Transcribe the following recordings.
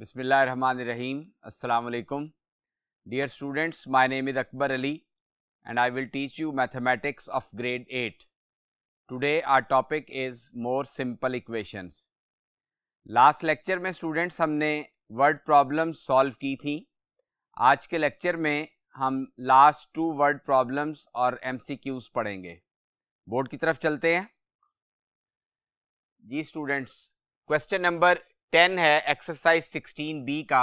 Bismillahirrahmanirrahim. Assalamu alaikum. Dear students, my name is Akbar Ali and I will teach you mathematics of grade 8. Today our topic is more simple equations. Last lecture में students हमने word problems solve की थी. आज के lecture में हम last 2 word problems और MCQs पढ़ेंगे. बोर्ड की तरफ चलते हैं. जी स्टूडेंट्स, क्वेश्चन नंबर 10 है एक्सरसाइज 16B का.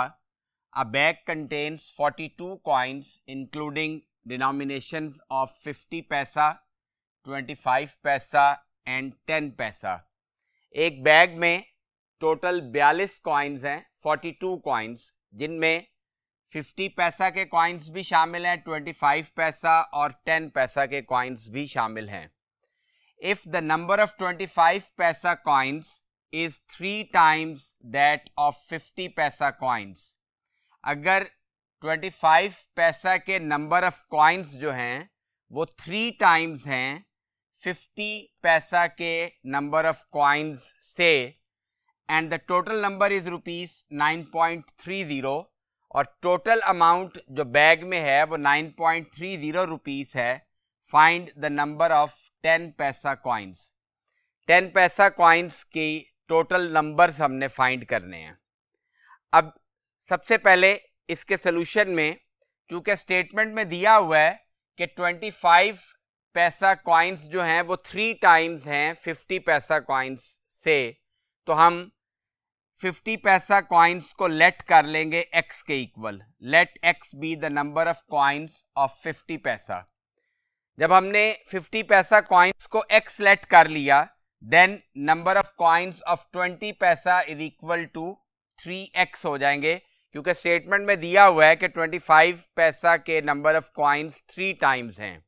अ bag contains 42 coins including denominations of 50 पैसा, 25 पैसा एंड 10 पैसा. एक बैग में टोटल 42 कॉइन्स हैं, 42 कॉइन्स, जिनमें 50 पैसा के कॉइन्स भी शामिल हैं, 25 पैसा और 10 पैसा के कॉइन्स भी शामिल हैं. If the number of 25 paisa coins is 3 times that of 50 paisa coins, अगर 25 पैसा के नंबर ऑफ कॉइन्स जो हैं वो 3 टाइम्स हैं 50 पैसा के नंबर ऑफ कॉइन्स से, and the total number is ₹9.30 और टोटल अमाउंट जो बैग में है वो 9.30 रुपीस है, फाइंड द नंबर ऑफ 10 पैसा कॉइन्स. 10 पैसा कॉइन्स की टोटल नंबर्स हमने फाइंड करने हैं. अब सबसे पहले इसके सोल्यूशन में, चूंकि स्टेटमेंट में दिया हुआ है कि 25 पैसा कॉइन्स जो हैं वो 3 टाइम्स हैं 50 पैसा कॉइन्स से, तो हम 50 पैसा कॉइन्स को लेट कर लेंगे x के equal. Let x be the number of coins of 50 paisa. जब हमने 50 पैसा कॉइन्स को x लेट कर लिया, then number of coins of 20 paisa is equal to 3x हो जाएंगे, क्योंकि स्टेटमेंट में दिया हुआ है कि 25 पैसा के नंबर ऑफ कॉइन्स 3 टाइम्स हैं.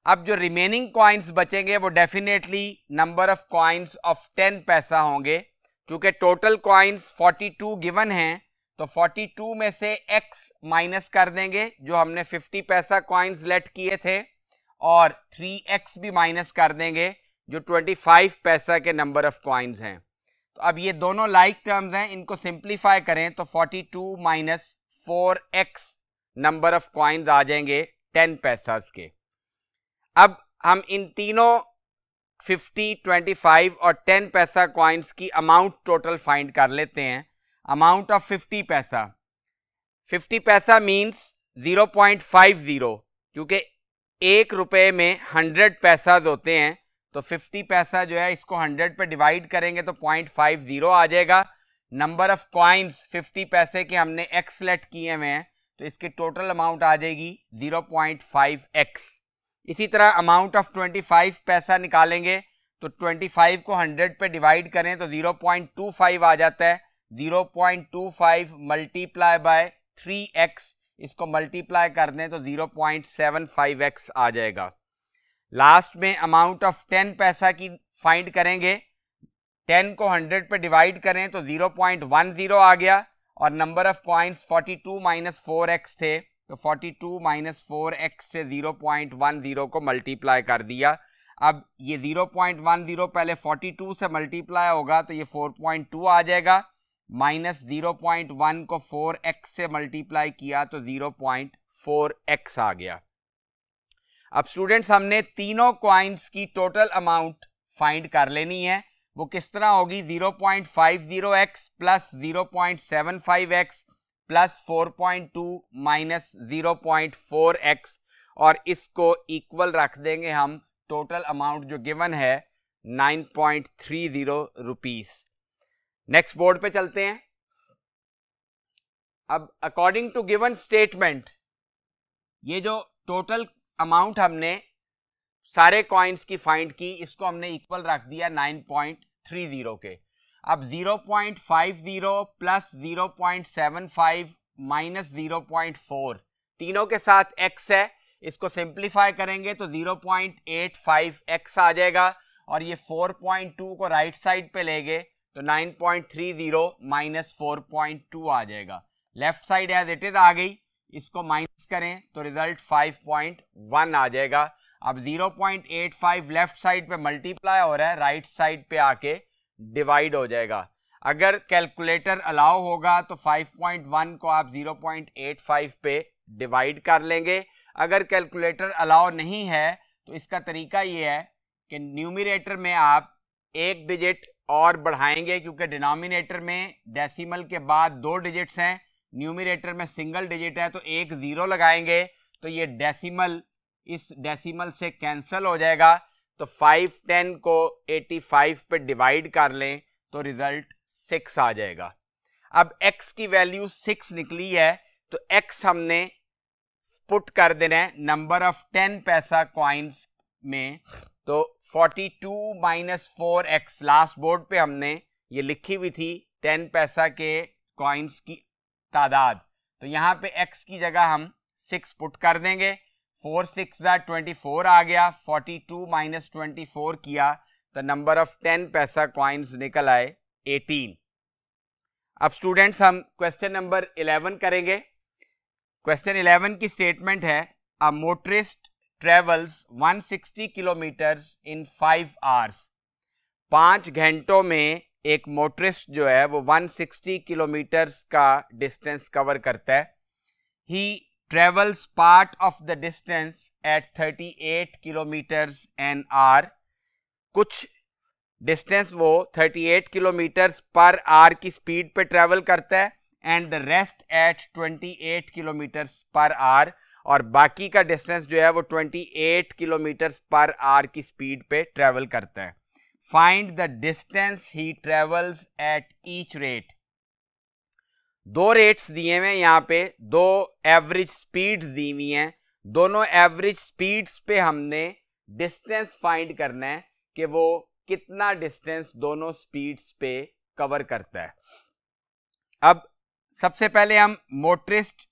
अब जो रिमेनिंग कॉइन्स बचेंगे वो definitely number of coins of 10 पैसा होंगे. क्योंकि टोटल कॉइन्स 42 गिवन हैं, तो 42 में से x माइनस कर देंगे जो हमने 50 पैसा कॉइन्स लेट किए थे, और 3x भी माइनस कर देंगे जो 25 पैसा के नंबर ऑफ कॉइन्स हैं. तो अब ये दोनों लाइक टर्म्स हैं, इनको सिंप्लीफाई करें तो 42 minus 4x number of coins आ जाएंगे 10 पैसास के. अब हम इन तीनों 50, 25 और 10 पैसा कॉइन्स की अमाउंट टोटल फाइंड कर लेते हैं. अमाउंट ऑफ 50 पैसा, 50 पैसा मीन्स 0.50, क्योंकि 1 रुपये में 100 पैसा होते हैं, तो 50 पैसा जो है इसको 100 पे डिवाइड करेंगे तो 0.50 आ जाएगा. नंबर ऑफ कॉइन्स 50 पैसे के हमने x लेट किए हुए हैं, तो इसकी टोटल अमाउंट आ जाएगी 0.5x. इसी तरह अमाउंट ऑफ 25 पैसा निकालेंगे तो 25 को 100 पे डिवाइड करें तो 0.25 आ जाता है. 0.25 मल्टीप्लाई बाय 3x, इसको मल्टीप्लाई कर दें तो 0.75x आ जाएगा. लास्ट में अमाउंट ऑफ 10 पैसा की फाइंड करेंगे. 10 को 100 पे डिवाइड करें तो 0.10 आ गया, और number of coins 42 minus 4x थे, तो 42 माइनस 4x से 0.10 को मल्टीप्लाई कर दिया. अब ये 0.10 पहले 42 से मल्टीप्लाई होगा तो ये 4.2 आ जाएगा, माइनस 0.1 को 4x से मल्टीप्लाई किया तो 0.4x आ गया. अब स्टूडेंट्स हमने तीनों कॉइन्स की टोटल अमाउंट फाइंड कर लेनी है. वो किस तरह होगी? 0.50x plus 0.75x plus 4.2 minus 0.4x, और इसको इक्वल रख देंगे हम टोटल अमाउंट जो गिवन है 9.30 रुपीस. नेक्स्ट बोर्ड पे चलते हैं. अब अकॉर्डिंग टू गिवन स्टेटमेंट, ये जो टोटल अमाउंट हमने सारे कॉइन्स की फाइंड की, इसको हमने इक्वल रख दिया 9.30 के. अब 0.50 प्लस 0.75 माइनस 0.4, तीनों के साथ x है, इसको सिंप्लीफाई करेंगे तो 0.85x आ जाएगा, और ये 4.2 को राइट साइड पे लेंगे तो 9.30 माइनस 4.2 आ जाएगा. Left side as it is आ गई, इसको माइनस करें तो रिजल्ट 5.1 आ जाएगा. अब 0.85 लेफ्ट साइड पे मल्टीप्लाई हो रहा है, राइट साइड पे आके डिवाइड हो जाएगा. अगर कैलकुलेटर अलाउ होगा तो 5.1 को आप 0.85 पे डिवाइड कर लेंगे। अगर कैलकुलेटर अलाउ नहीं है तो इसका तरीका ये है कि न्यूमरेटर में आप एक डिजिट और बढ़ाएंगे, क्योंकि डिनोमिनेटर में डेसिमल के बाद 2 डिजिट्स हैं, न्यूमरेटर में सिंगल डिजिट है, तो एक 0 लगाएंगे तो ये डेसिमल इस डेसिमल से कैंसिल हो जाएगा। तो 510 को 85 पे डिवाइड कर लें तो रिजल्ट 6 आ जाएगा। अब x की वैल्यू 6 निकली है तो x हमने पुट कर देना है नंबर ऑफ 10 पैसा कॉइन्स में। तो 42 माइनस 4x लास्ट बोर्ड पे हमने ये लिखी हुई थी 10 पैसा के कॉइन्स की तादाद, तो यहाँ पे x की जगह हम 6 पुट कर देंगे। 4 6 24 आ गया, 42 माइनस 24 किया तो नंबर ऑफ 10 पैसा कॉइन्स निकल आए 18। अब स्टूडेंट्स हम क्वेश्चन नंबर 11 करेंगे। क्वेश्चन 11 की स्टेटमेंट है a motorist travels 160 kilometres in 5 hours. 5 घंटों में एक मोटरिस्ट जो है वो 160 किलोमीटर्स का डिस्टेंस कवर करता है। He travels part of the distance at 38 kilometres an hour. कुछ डिस्टेंस वो 38 किलोमीटर्स पर आवर की स्पीड पे ट्रेवल करता है and the rest at 28 kilometres per hour, और बाकी का डिस्टेंस जो है वो 28 किलोमीटर्स पर आवर की स्पीड पे ट्रेवल करता है। Find the distance he travels at each rate. 2 rates दिए हुए हैं यहाँ पे, 2 एवरेज स्पीड्स दी हुई हैं। दोनों एवरेज स्पीड्स पे हमने डिस्टेंस फाइंड करना है कि वो कितना डिस्टेंस दोनों स्पीड्स पे कवर करता है। अब सबसे पहले हम motorist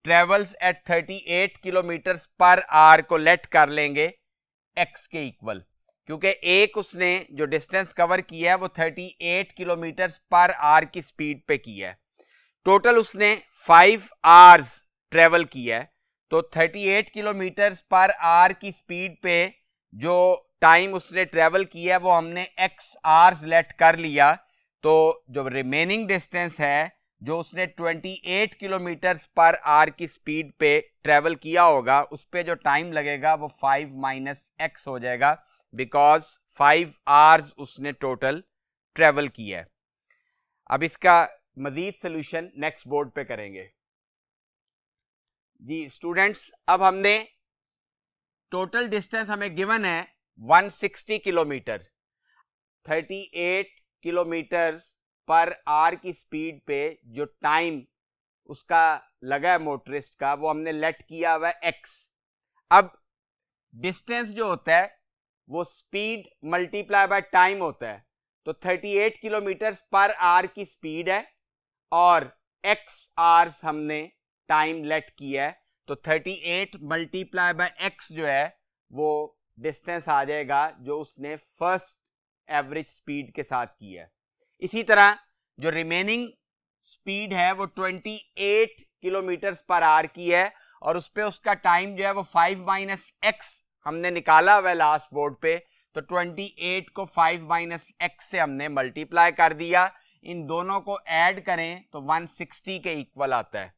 travels eight 38 kilometres per hour को लेट कर लेंगे x के इक्वल, क्योंकि एक उसने जो डिस्टेंस कवर किया है वो 38 किलोमीटर्स पर आवर की स्पीड पे किया है। टोटल उसने 5 आवर्स ट्रेवल किया है, तो 38 किलोमीटर्स पर आवर की स्पीड पे जो टाइम उसने ट्रेवल किया है वो हमने x आवर्स लेट कर लिया। तो जो रिमेनिंग डिस्टेंस है जो उसने 28 किलोमीटर्स पर आवर की स्पीड पे ट्रेवल किया होगा उस पे जो टाइम लगेगा वो 5 माइनस x हो जाएगा, बिकॉज 5 आवर्स उसने टोटल ट्रेवल किया है। अब इसका मजीद सोल्यूशन नेक्स्ट बोर्ड पे करेंगे। जी स्टूडेंट्स, अब हमने टोटल डिस्टेंस हमें गिवन है 160 किलोमीटर, 38 किलोमीटर पर आवर की स्पीड पे जो टाइम उसका लगा है मोटरिस्ट का वो हमने लेट किया हुआ है x। अब डिस्टेंस जो होता है वो स्पीड मल्टीप्लाई बाय टाइम होता है, तो 38 किलोमीटर पर आवर की स्पीड है और x आवर्स हमने टाइम लेट किया है, तो 38 मल्टीप्लाई बाय x जो है वो डिस्टेंस आ जाएगा जो उसने फर्स्ट एवरेज स्पीड के साथ किया है। इसी तरह जो रिमेनिंग स्पीड है वो 28 किलोमीटर पर आवर की है और उस पे उसका टाइम जो है वो 5 माइनस x हमने निकाला हुआ है लास्ट बोर्ड पे, तो 28 को 5 माइनस x से हमने मल्टीप्लाई कर दिया। इन दोनों को ऐड करें तो 160 के इक्वल आता है,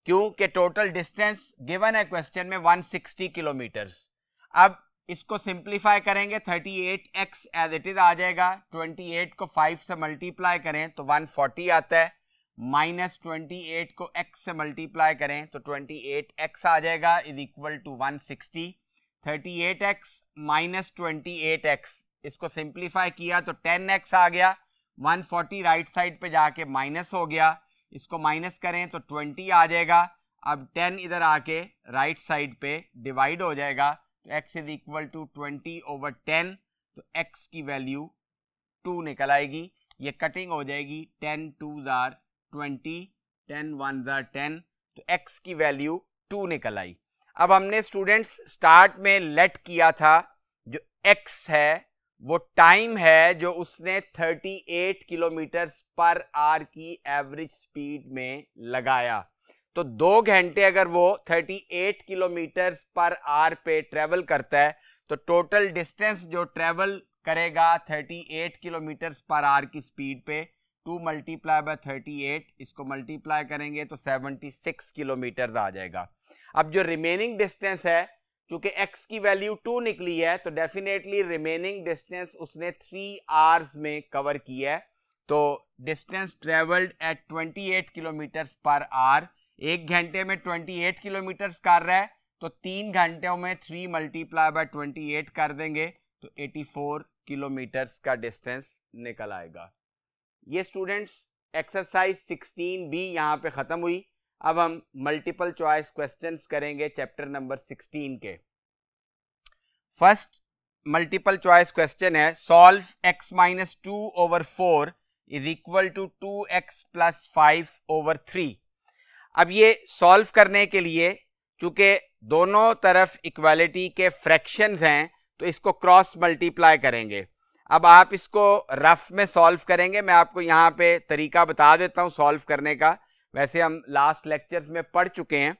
क्योंकि टोटल डिस्टेंस गिवन है क्वेश्चन में 160 किलोमीटर्स। अब इसको सिंप्लीफाई करेंगे, 38x एज इट इज आ जाएगा, 28 को 5 से मल्टीप्लाई करें तो 140 आता है, माइनस 28 को x से मल्टीप्लाई करें तो 28x आ जाएगा is equal to 160। 38x minus 28x, इसको सिंप्लीफाई किया तो 10x आ गया, 140 राइट साइड पे जाके माइनस हो गया, इसको माइनस करें तो 20 आ जाएगा। अब 10 इधर आके राइट साइड पे डिवाइड हो जाएगा, तो x इज इक्वल टू 20/10, तो x की वैल्यू 2 निकल आएगी। ये कटिंग हो जाएगी, 10 2s are 20, 10 1s are 10, तो x की वैल्यू 2 निकल आई। अब हमने स्टूडेंट्स स्टार्ट में लेट किया था जो x है वो टाइम है जो उसने 38 किलोमीटर पर आवर की एवरेज स्पीड में लगाया। तो 2 घंटे अगर वो 38 किलोमीटर पर आवर पे ट्रेवल करता है तो टोटल डिस्टेंस जो ट्रेवल करेगा 38 किलोमीटर पर आवर की स्पीड पे 2 मल्टीप्लाई बाय 38, इसको मल्टीप्लाई करेंगे तो 76 किलोमीटर आ जाएगा। अब जो रिमेनिंग डिस्टेंस है, चूंकि x की वैल्यू 2 निकली है तो डेफिनेटली रिमेनिंग डिस्टेंस उसने 3 आवर्स में कवर किया है। तो distance travelled at 28 kilometre per hour, 1 घंटे में 28 किलोमीटर कर रहा है, तो 3 घंटों में 3 मल्टीप्लाई बाय 28 कर देंगे तो 84 किलोमीटर का डिस्टेंस निकल आएगा। ये स्टूडेंट्स एक्सरसाइज 16B यहाँ पे ख़त्म हुई। अब हम मल्टीपल चॉइस क्वेश्चंस करेंगे चैप्टर नंबर 16 के। फर्स्ट मल्टीपल चॉइस क्वेश्चन है, solve x minus 2 over 4 is equal to 2x plus 5 over 3। अब ये सॉल्व करने के लिए चूंकि दोनों तरफ इक्वालिटी के फ्रैक्शंस हैं तो इसको क्रॉस मल्टीप्लाई करेंगे। अब आप इसको रफ में सॉल्व करेंगे, मैं आपको यहाँ पे तरीका बता देता हूँ सॉल्व करने का, वैसे हम लास्ट लेक्चर्स में पढ़ चुके हैं।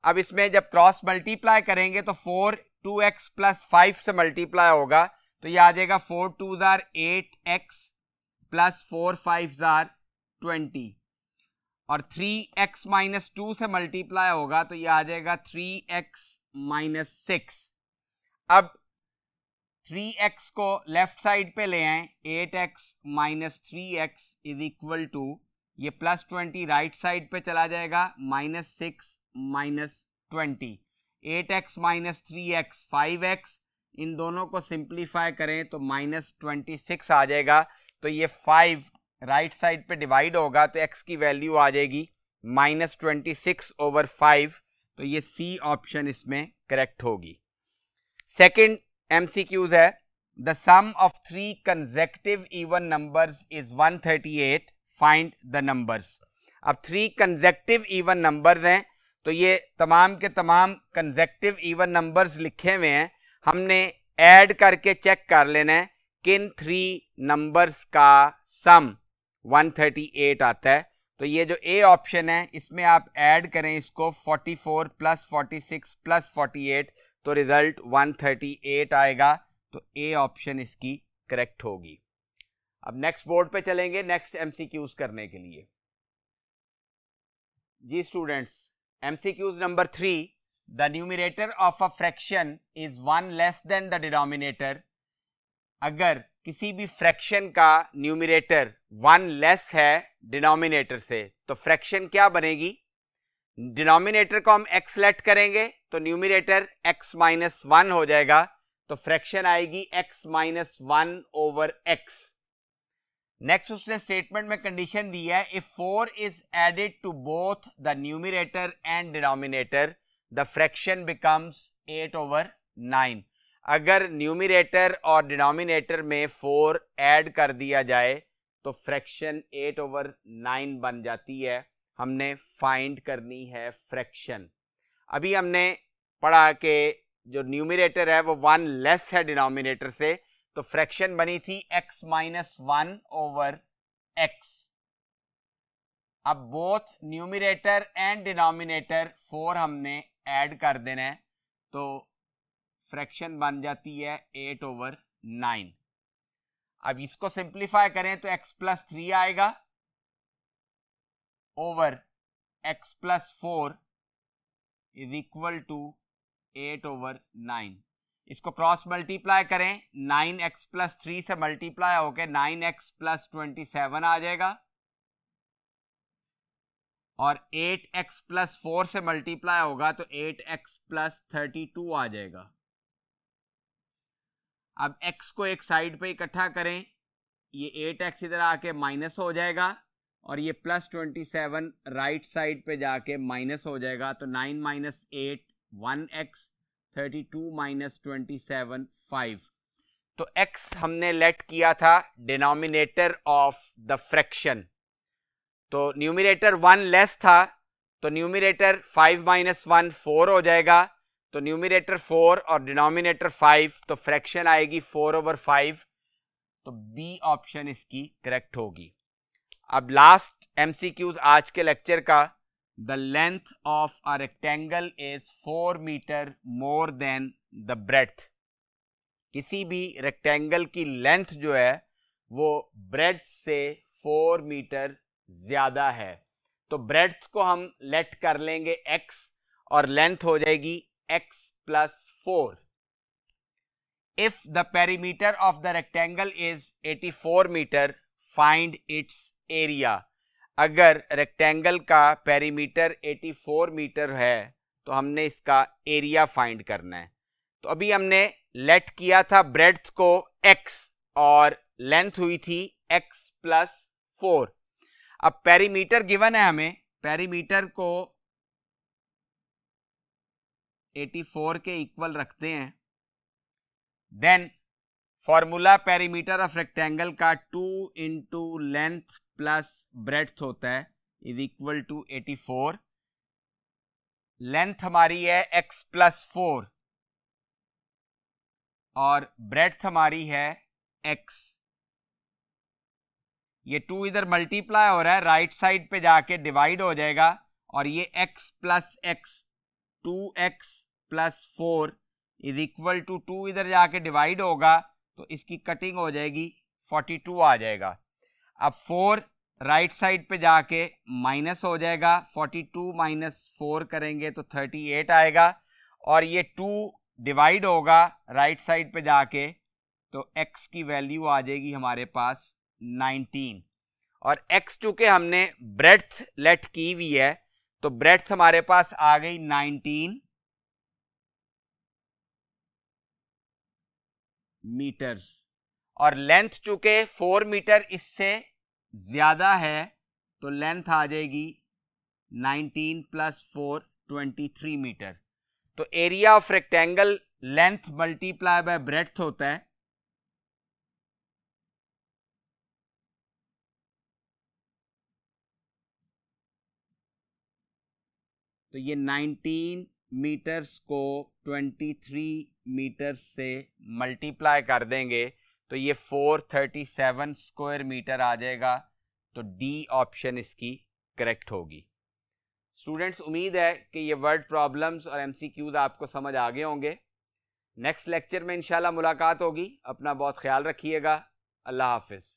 अब इसमें जब क्रॉस मल्टीप्लाई करेंगे तो 4 2x प्लस 5 से मल्टीप्लाई होगा तो ये आ जाएगा 4 2 जार 8x प्लस 4 5 जार 20, और 3x माइनस 2 से मल्टीप्लाई होगा तो ये आ जाएगा 3x माइनस 6। अब 3x को लेफ्ट साइड पे ले आए, 8x minus 3x is equal to, ये प्लस 20 राइट साइड पे चला जाएगा, minus 6 minus 20, 8x minus 3x 5x, इन दोनों को सिंप्लीफाई करें तो माइनस 26 आ जाएगा। तो ये 5 राइट साइड पे डिवाइड होगा तो x की वैल्यू आ जाएगी माइनस 26 ओवर 5, तो ये C ऑप्शन इसमें करेक्ट होगी। सेकंड MCQs है, the sum of 3 consecutive even numbers is 138, find the numbers. अब 3 कंसेक्यूटिव इवन नंबर्स हैं तो ये तमाम के तमाम कंसेक्यूटिव इवन नंबर्स लिखे हुए हैं, हमने ऐड करके चेक कर लेना है किन 3 नंबर्स का सम 138 आता है। तो ये जो A ऑप्शन है इसमें आप ऐड करें इसको 44 प्लस 46 प्लस 48 तो रिजल्ट 138 आएगा, तो A ऑप्शन इसकी करेक्ट होगी। अब नेक्स्ट बोर्ड पे चलेंगे नेक्स्ट MCQs करने के लिए। जी students, MCQs number 3, the numerator of a fraction is 1 less than the denominator. अगर किसी भी फ्रैक्शन का न्यूमरेटर 1 लेस है डिनोमिनेटर से तो फ्रैक्शन क्या बनेगी? डिनोमिनेटर को हम x लेट करेंगे तो न्यूमरेटर x माइनस 1 हो जाएगा, तो फ्रैक्शन आएगी x minus 1 over x। Next उसने स्टेटमेंट में कंडीशन दी है, if 4 is added to both the numerator and denominator the fraction becomes 8 over 9। अगर न्यूमरेटर और डिनोमिनेटर में 4 ऐड कर दिया जाए तो फ्रैक्शन 8 ओवर 9 बन जाती है। हमने फाइंड करनी है फ्रैक्शन। अभी हमने पढ़ा कि जो न्यूमरेटर है वो 1 लेस है डिनोमिनेटर से, तो फ्रैक्शन बनी थी x माइनस 1 ओवर x। अब बोथ न्यूमरेटर एंड डिनोमिनेटर 4 हमने ऐड कर देना है, तो फ्रैक्शन बन जाती है 8 ओवर 9। अब इसको सिंप्लीफाई करें तो x प्लस 3 आएगा over x plus 4 is equal to 8 over 9। इसको क्रॉस मल्टीप्लाई करें, 9x प्लस 3 से मल्टीप्लाई होकर 9x प्लस 27 आ जाएगा, और 8x प्लस 4 से मल्टीप्लाई होगा तो 8x प्लस 32 आ जाएगा। अब x को एक साइड पे इकट्ठा करें, ये 8x इधर आके माइनस हो जाएगा और ये प्लस 27 राइट साइड पे जाके माइनस हो जाएगा, तो 9 माइनस 8 1x, 32 माइनस 27 5। तो x हमने लेट किया था डिनोमिनेटर ऑफ द फ्रैक्शन, तो न्यूमरेटर 1 लेस था तो न्यूमरेटर 5 माइनस 1 4 हो जाएगा, तो न्यूमरेटर 4 और डिनोमिनेटर 5, तो फ्रैक्शन आएगी 4 ओवर 5, तो बी ऑप्शन इसकी करेक्ट होगी। अब लास्ट MCQs आज के लेक्चर का, the length of a rectangle is 4 metre more than the breadth. किसी भी रेक्टेंगल की लेंथ जो है वो ब्रेड्थ से 4 मीटर ज्यादा है। तो ब्रेड्थ को हम लेट कर लेंगे x और लेंथ हो जाएगी x plus 4। If the perimeter of the rectangle is 84 metre, find its area. अगर रेक्टेंगल का पेरीमीटर 84 मीटर है तो हमने इसका एरिया फाइंड करना है। तो अभी हमने लेट किया था ब्रेड्थ को x और लेंथ हुई थी x प्लस 4। अब पेरीमीटर गिवन है हमें, पेरीमीटर को 84 के इक्वल रखते हैं। Then formula perimeter of rectangle का 2 इंटू लेंथ प्लस ब्रेड्थ होता है इज इक्वल टू 84। लेंथ हमारी है x प्लस 4 और ब्रेड्थ हमारी है x। ये 2 इधर मल्टीप्लाई हो रहा है, राइट साइड पे जाके डिवाइड हो जाएगा और ये x plus x 2x plus 4 is equal to 2 इधर जाके डिवाइड होगा तो इसकी कटिंग हो जाएगी 42 आ जाएगा। अब 4 राइट साइड पे जाके माइनस हो जाएगा, 42 माइनस 4 करेंगे तो 38 आएगा और ये 2 डिवाइड होगा राइट साइड पे जाके तो x की वैल्यू आ जाएगी हमारे पास 19। और x चूंकि हमने ब्रेड्थ लेट की हुई है तो ब्रेड्थ हमारे पास आ गई 19 मीटर्स और लेंथ चूंकि 4 मीटर इससे ज्यादा है तो लेंथ आ जाएगी 19 प्लस 4 23 मीटर। तो area of rectangle length multiply by breadth होता है। तो ये 19 मीटर्स को 23 मीटर्स से मल्टीप्लाई कर देंगे तो ये 437 स्क्वायर मीटर आ जाएगा। तो डी ऑप्शन इसकी करेक्ट होगी। स्टूडेंट्स, उम्मीद है कि ये वर्ड प्रॉब्लम्स और एमसीक्यूज आपको समझ आ गए होंगे। नेक्स्ट लेक्चर में इंशाल्लाह मुलाकात होगी। अपना बहुत ख्याल रखिएगा। अल्लाह हाफिज़।